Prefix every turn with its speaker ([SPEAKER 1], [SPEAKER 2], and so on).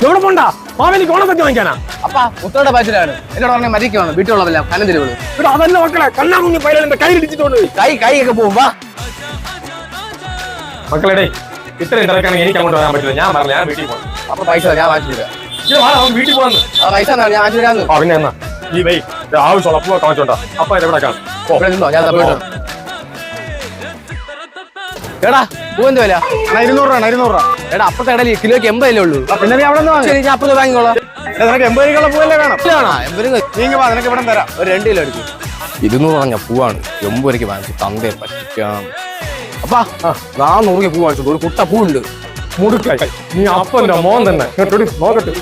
[SPEAKER 1] എവിടെ പോണ്ടാ മാവേലിക്ക് ഓണസദ്യ വാങ്ങിക്കാനാ?
[SPEAKER 2] അപ്പാ മുത്തോടെ ബാച്ചിലാണ് എന്നോട് പറഞ്ഞ മരിക്കുവാണ് വീട്ടിലുള്ളതല്ല കനം തിരുവുള്ളൂ.
[SPEAKER 1] ഇവിടെ അതല്ല മക്കളെ കണ്ണാകുഞ്ഞി പൈലന്റെ കയ്യിലിടിച്ചിട്ടുണ്ട്.
[SPEAKER 2] കൈയൊക്കെ പോവും വാ
[SPEAKER 1] മക്കളെ ഇത്രയും തിരക്കാണെങ്കിൽ എനിക്ക് അങ്ങോട്ട് വരാൻ പറ്റില്ല. ഞാൻ പറഞ്ഞ ഞാൻ വീട്ടിൽ പോകണം.
[SPEAKER 2] അപ്പൊ പൈസ ഞാൻ വാങ്ങിച്ചു തരാം.
[SPEAKER 1] വീട്ടിൽ പോകാന്ന്
[SPEAKER 2] പൈസ ഞാൻ വാങ്ങിച്ചു തരാന്ന്.
[SPEAKER 1] പിന്നെ എന്നാ ഈ വൈ ആവശ്യമുള്ള അപ്പ കാണിച്ചോണ്ടാ അപ്പ എവിടെ കാണും.
[SPEAKER 2] ഞാൻ എടാ പൂവെന്ത് വില?
[SPEAKER 1] 200 രൂപ.
[SPEAKER 2] എടാ അപ്പത്തെ കടയിൽ കിലോയ്ക്ക് 80 അല്ലേ ഉള്ളൂ.
[SPEAKER 1] പിന്നെ നീ അവിടെ
[SPEAKER 2] ശരി ഞാൻ അപ്പുറത്ത് വാങ്ങിക്കോളാം.
[SPEAKER 1] നിനക്ക് 80 രൂപ പൂവല്ലേ വേണം?
[SPEAKER 2] നിനക്ക് ഇവിടെ തരാം. ഒരു 2 കിലോ എടുക്കും. 200 പറഞ്ഞ പൂവാണ് 80 രൂപയ്ക്ക് വാങ്ങിച്ചു തന്തേ പറ്റിക്കാം. അപ്പാ 400 രൂപ പൂ വാങ്ങിച്ചു. ഒരു കുട്ട പൂവുണ്ട്.
[SPEAKER 1] മുടുക്കായി നീ അപ്പന്റെ മോൻ തന്നെ നോക്കട്ടെ.